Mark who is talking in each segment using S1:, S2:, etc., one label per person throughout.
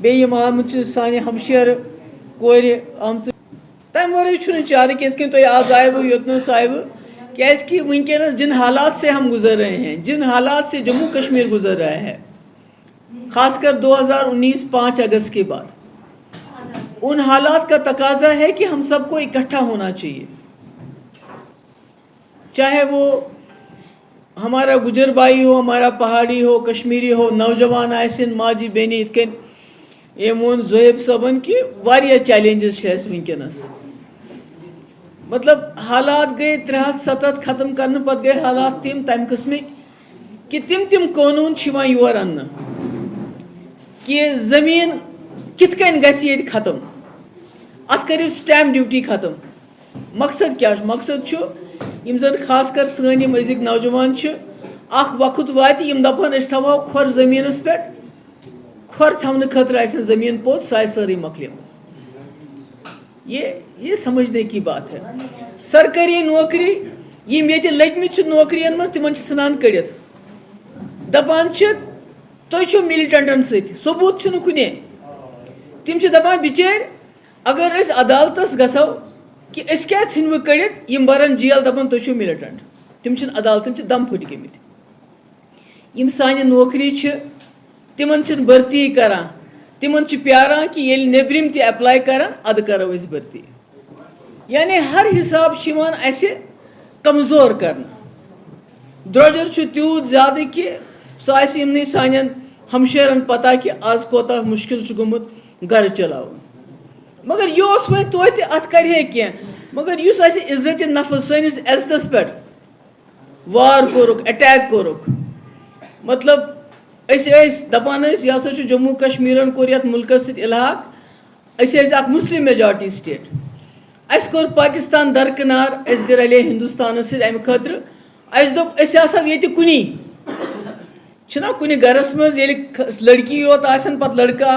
S1: बेयम आमच सानि हमशेर कोर आमच तम वरय चारक ये तुम आज आयव योतन आयव क्या वनकस जिन हालात से हम गुजर रहे हैं, जिन हालात से जम्मू कश्मीर गुजर रहा है, खासकर 2019 5 अगस्त के बाद, उन हालात का तकाजा है कि हम सबको इकट्ठा होना चाहिए। चाहे वो हमारा गुजर भाई हो, हमारा पहाड़ी हो, कश्मीरी हो, नौजवान आयसन माजी बेनी इतकन ये मोन जोहेब सबन की वारिया चैलेंजेस वनकस, मतलब हालात गए 307 खत्म करने पत गए हालात तम किस्म कि तिम कानून योर अन्न कि जमीन कितकन गि खत्म, अत करियो स्टैम्प ड्यूटी खत्म। मकसद क्या? मकसद यम जन खासकर सन अजिक नौजवान वक्त वात दपान थवो खोर जमीनस पे, खोर थवन खतर जमीन पोत सह सारी मकलिमस। ये समझने की बात है। सरकारी नौकरी यम ये लगमित नौकरियन मज तिमन सनान कड़ित दपान तुम मिलिटेंटन सबूत कुने, तिम दपान बिचार अगर अदालतस गो कि क्या इन कड़ित यम बरन जेल दपान तुम मिलिटेंट, तिम अदालतन दम फुट गमित। यम सानि नौकरी तिमन भर्ती करान, तिमन प्यारान कि ये नेबरिम ते अप्लाई करान अद करो भर्ती। यानी हर हिसाब कमजोर करना। द्रोजर तूत ज्यादा कि सह सान हमशेरन पता कि आज कोता मुश्किल गुमुत घर चलाव, मगर यह वो तो अत करे कह, मगर इज्जत नफ्स सनिस इज्जतस पे वार कोरुक, अटैक कोरुक, मतलब दपान यह जम्मू कश्मीरन कोर ये मुल्कस इलाक, Muslim majority state, core Pakistan दरकिनार, रले हिंदुस्तान अमे खतर दोप ये कुनी कुन घरस मज लड़की योत पत लड़का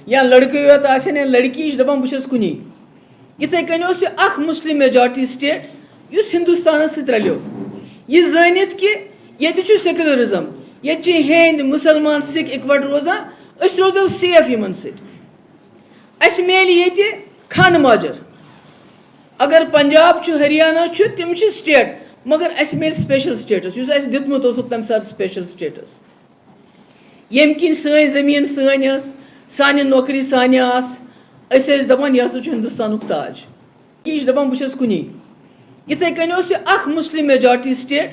S1: या लड़के योत या लड़की दपान बहुत कुनी। इथे कन मुस्लिम मेजॉरिटी स्टेट इस हिंदुस्तान रलो यह जानित कि ये सेक्युलरिज्म, ये हिंद मुसलमान सिख इकवट रोजान, रोजो सेफ यमन मेल ये खान माजर। अगर पंजाब हरियाणा तिम स्टेट, मगर मेल स्पेशल स्टेटस दितमुत तम सात स्पेशल स्टेटस, यम किन सन जमीन सान नौकरी सान दपान यह हिंदुस्तान ताज, यह दपान बहुत कुनी। इथे कन मुस्लिम मेजॉरिटी स्टेट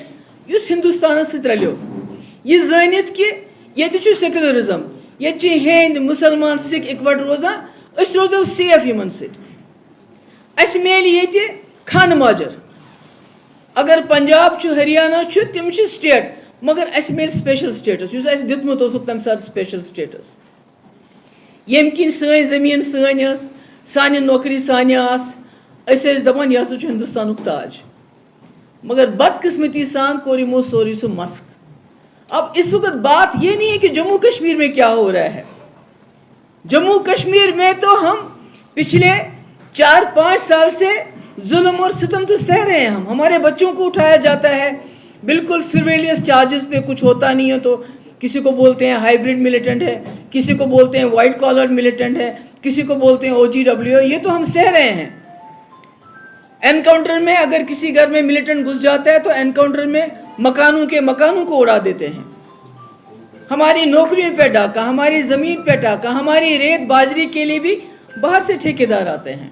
S1: इस हिंदुस्तान रलो यह जानित कि ये सेक्युलरिज्म, ये हिंद मुसलमान सिख इकवट रोजान, रोजो सेफ यमन मेल ये खान माजर। अगर पंजाब हरियाणा तिम स्टेट, मगर मेल स्पेशल स्टेटस दितमुत तम सात स्पेशल स्टेटस, यम किन सन जमीन सान नौकरी सान दपान यह हिंदुस्तान ताज, मगर बदकिस्मती सान कोर यमो सोरी सह मस्क। अब इस वक्त बात ये नहीं है कि जम्मू कश्मीर में क्या हो रहा है। जम्मू कश्मीर में तो हम पिछले 4-5 साल से जुल्म और सितम तो सह रहे हैं। हमारे बच्चों को उठाया जाता है बिल्कुल फ्रिवलियस चार्जेस पे, कुछ होता नहीं है तो किसी को बोलते हैं हाइब्रिड मिलिटेंट है, किसी को बोलते हैं वाइट कॉलर मिलिटेंट है, किसी को बोलते हैं OGW, ये तो हम सह रहे हैं। एनकाउंटर में अगर किसी घर में मिलिटेंट घुस जाता है तो एनकाउंटर में मकानों को उड़ा देते हैं। हमारी नौकरियों पे डाका, हमारी जमीन पे डाका, हमारी रेत बाजरी के लिए भी बाहर से ठेकेदार आते हैं।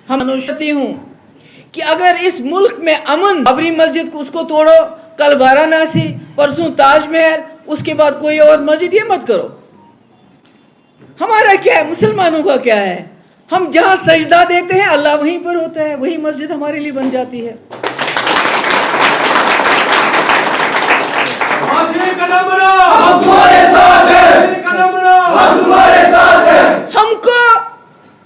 S1: हम अनुशती हूँ कि अगर इस मुल्क में अमन, बाबरी मस्जिद को उसको तोड़ो, कल वाराणसी, परसों ताजमहल, उसके बाद कोई और मस्जिद, ये मत करो। हमारा क्या है, मुसलमानों का क्या है? हम जहां सजदा देते हैं अल्लाह वहीं पर होता है, वही मस्जिद हमारे लिए बन जाती है। हमको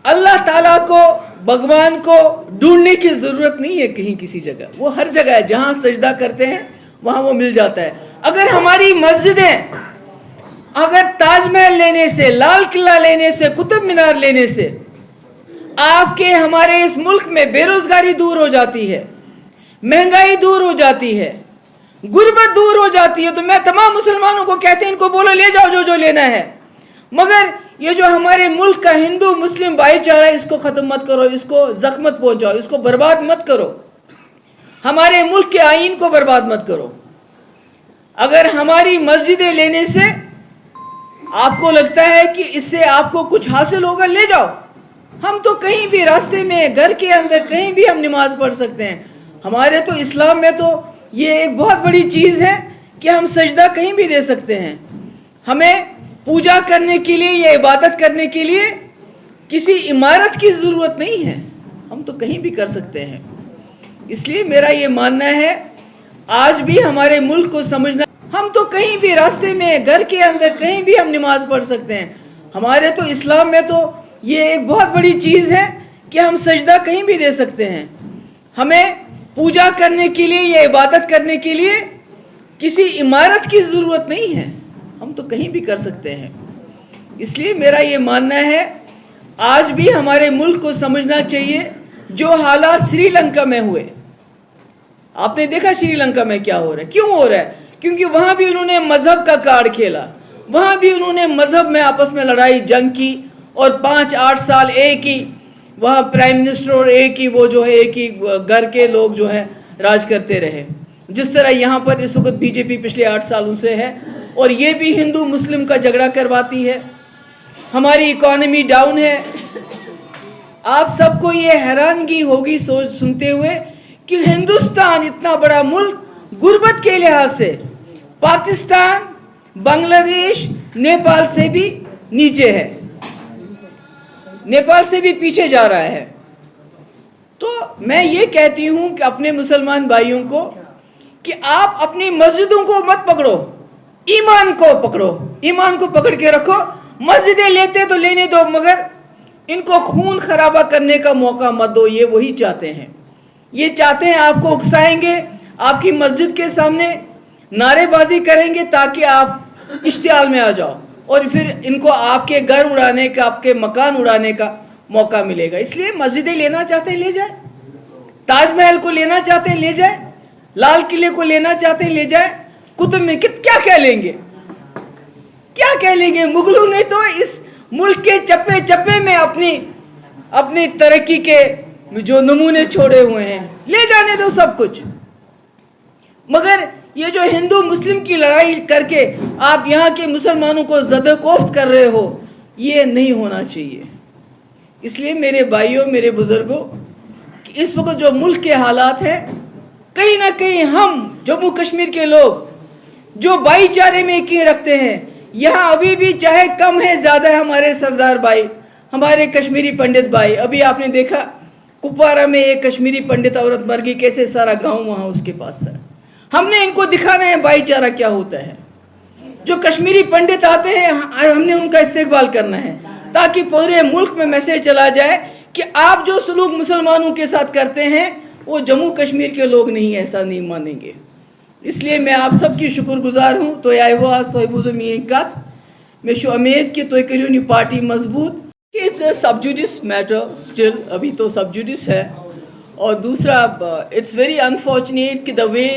S1: अल्लाह ताला को, भगवान को ढूंढने की जरूरत नहीं है कहीं किसी जगह, वो हर जगह है। जहां सजदा करते हैं वहां वो मिल जाता है। अगर हमारी मस्जिदें, अगर ताजमहल लेने से, लाल किला लेने से, कुतुब मीनार लेने से आपके हमारे इस मुल्क में बेरोजगारी दूर हो जाती है, महंगाई दूर हो जाती है, गुर्बत दूर हो जाती है, तो मैं तमाम मुसलमानों को कहते हैं इनको बोलो ले जाओ जो जो लेना है। मगर ये जो हमारे मुल्क का हिंदू मुस्लिम भाईचारा, इसको खत्म मत करो, इसको जख्म मत पहुंचाओ, इसको बर्बाद मत करो, हमारे मुल्क के आईन को बर्बाद मत करो। अगर हमारी मस्जिदें लेने से आपको लगता है कि इससे आपको कुछ हासिल होगा, ले जाओ। हम तो कहीं भी रास्ते में, घर के अंदर, कहीं भी हम नमाज पढ़ सकते हैं। हमारे तो इस्लाम में तो ये एक बहुत बड़ी चीज़ है कि हम सजदा कहीं भी दे सकते हैं। हमें पूजा करने के लिए या इबादत करने के लिए किसी इमारत की ज़रूरत नहीं है, हम तो कहीं भी कर सकते हैं। इसलिए मेरा ये मानना है, आज भी हमारे मुल्क को समझना, हम तो कहीं भी रास्ते में, घर के अंदर, कहीं भी हम नमाज पढ़ सकते हैं। हमारे तो इस्लाम में तो ये एक बहुत बड़ी चीज़ है कि हम सजदा कहीं भी दे सकते हैं। हमें पूजा करने के लिए या इबादत करने के लिए किसी इमारत की ज़रूरत नहीं है, हम तो कहीं भी कर सकते हैं। इसलिए मेरा ये मानना है, आज भी हमारे मुल्क को समझना चाहिए। जो हालात श्रीलंका में हुए, आपने देखा श्रीलंका में क्या हो रहा है, क्यों हो रहा है? क्योंकि वहाँ भी उन्होंने मज़हब का कार्ड खेला, वहाँ भी उन्होंने मज़हब में आपस में लड़ाई जंग की, और 5-8 साल एक ही वहाँ प्राइम मिनिस्टर और एक ही वो जो है, एक ही घर के लोग जो है राज करते रहे। जिस तरह यहाँ पर इस वक्त बीजेपी पिछले 8 सालों से है, और ये भी हिंदू मुस्लिम का झगड़ा करवाती है। हमारी इकॉनमी डाउन है। आप सबको ये हैरानगी होगी सोच सुनते हुए कि हिंदुस्तान इतना बड़ा मुल्क गुर्बत के लिहाज से पाकिस्तान, बांग्लादेश, नेपाल से भी नीचे है, नेपाल से भी पीछे जा रहा है। तो मैं ये कहती हूं कि अपने मुसलमान भाइयों को कि आप अपनी मस्जिदों को मत पकड़ो, ईमान को पकड़ो, ईमान को पकड़ के रखो। मस्जिदें लेते तो लेने दो, मगर इनको खून खराबा करने का मौका मत दो। ये वही चाहते हैं, ये चाहते हैं आपको उकसाएंगे, आपकी मस्जिद के सामने नारेबाजी करेंगे ताकि आप इश्तियाल में आ जाओ, और फिर इनको आपके घर उड़ाने का, आपके मकान उड़ाने का मौका मिलेगा। इसलिए मस्जिदें लेना चाहते हैं ले जाए, ताजमहल को लेना चाहते हैं ले जाए, लाल किले को लेना चाहते हैं ले जाए, कुतुब में क्या कह लेंगे, क्या कह लेंगे? मुगलों ने तो इस मुल्क के चप्पे चप्पे में अपनी तरक्की के जो नमूने छोड़े हुए हैं, ले जाने दो सब कुछ। मगर ये जो हिंदू मुस्लिम की लड़ाई करके आप यहाँ के मुसलमानों को ज़द-ओ-कोफ्त कर रहे हो, ये नहीं होना चाहिए। इसलिए मेरे भाइयों, मेरे बुजुर्गों, इस वक्त जो मुल्क के हालात हैं, कहीं ना कहीं हम जम्मू कश्मीर के लोग जो भाईचारे में यकीन रखते हैं, यहाँ अभी भी चाहे कम है ज़्यादा है, हमारे सरदार भाई, हमारे कश्मीरी पंडित भाई। अभी आपने देखा कुपवारा में एक कश्मीरी पंडित औरत मर गई, कैसे सारा गांव वहाँ उसके पास था। हमने इनको दिखाना है भाईचारा क्या होता है। जो कश्मीरी पंडित आते हैं, हमने उनका इस्तेकबाल करना है, ताकि पूरे मुल्क में मैसेज चला जाए कि आप जो सलूक मुसलमानों के साथ करते हैं, वो जम्मू कश्मीर के लोग नहीं ऐसा नहीं मानेंगे। इसलिए मैं आप सबकी शुक्रगुजार हूँ। तो आइवास तो मैं शु उम्मीद कि तो करियो नी पार्टी मजबूत। इट्स सब जुडिस मैटर स्टिल, अभी तो सब जुडिस है। और दूसरा, इट्स वेरी अनफॉर्चुनेट कि the way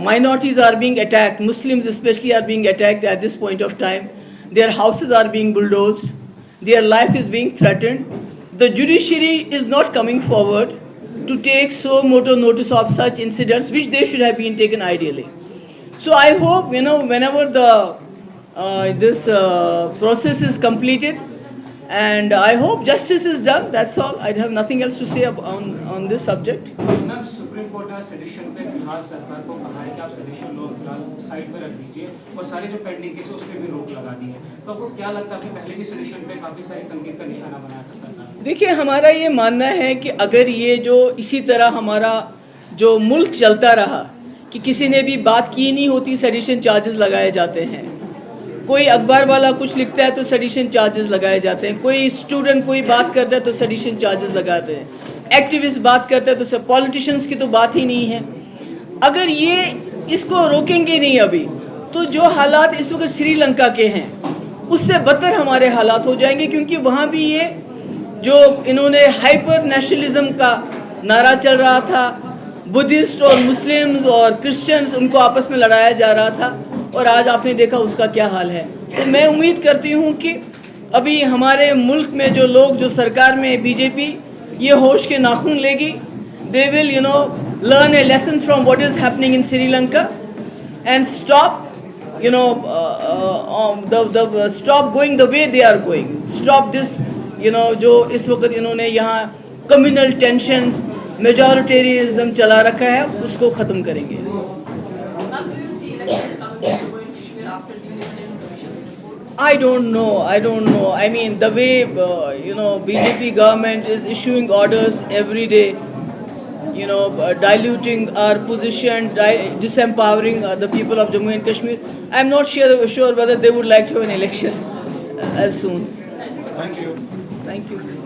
S1: minorities are being attacked, Muslims especially are being attacked at this point of time. Their houses are being bulldozed, their life is being threatened. The judiciary is not coming forward to take so moto notice of such incidents, which they should have been taken ideally. So I hope, whenever this process is completed, and I hope justice is done. That's all. I have nothing else to say on this subject.
S2: Supreme court ने sedition पे फिलहाल सरकार को कहा है कि आप sedition law फिलहाल साइड में रख दीजिए, और सारे जो पेंडिंग केस उस पर भी रोक लगा दी है। तो आपको क्या लगता है कि पहले भी सेडिशन पे काफी सारी तनकीद का निशाना बनाया था सरकार ने? देखिए, हमारा ये मानना है कि अगर ये जो इसी तरह हमारा जो मुल्क चलता रहा कि किसी ने भी बात की नहीं होती, सेडिशन चार्जेस लगाए जाते हैं। कोई अखबार वाला कुछ लिखता है तो सेडिशन चार्जेस लगाए जाते हैं, कोई स्टूडेंट कोई बात करता है तो सेडिशन चार्जेस लगाते हैं, एक्टिविस्ट बात करते हैं तो सब, पॉलिटिशियंस की तो बात ही नहीं है। अगर ये इसको रोकेंगे नहीं अभी, तो जो हालात इस वक्त श्रीलंका के हैं उससे बदतर हमारे हालात हो जाएंगे। क्योंकि वहाँ भी ये जो इन्होंने हाइपर नेशनलिज्म का नारा चल रहा था, बुद्धिस्ट और मुस्लिम्स और क्रिश्चियंस, उनको आपस में लड़ाया जा रहा था, और आज आपने देखा उसका क्या हाल है।
S1: तो मैं उम्मीद करती हूँ कि अभी हमारे मुल्क में जो लोग जो सरकार में बीजेपी ये होश के नाखून लेगी, they will learn a lesson from what is happening in Sri Lanka and stop stop going the way they are going, stop this जो इस वक्त इन्होंने यहाँ कम्युनल टेंशन्स मेजॉरिटेरियनिज्म चला रखा है उसको ख़त्म करेंगे. I don't know. I mean, the way BJP government is issuing orders every day, diluting our position, disempowering the people of Jammu and Kashmir. I'm not sure whether they would like to have an election as soon.
S3: Thank you.
S1: Thank you.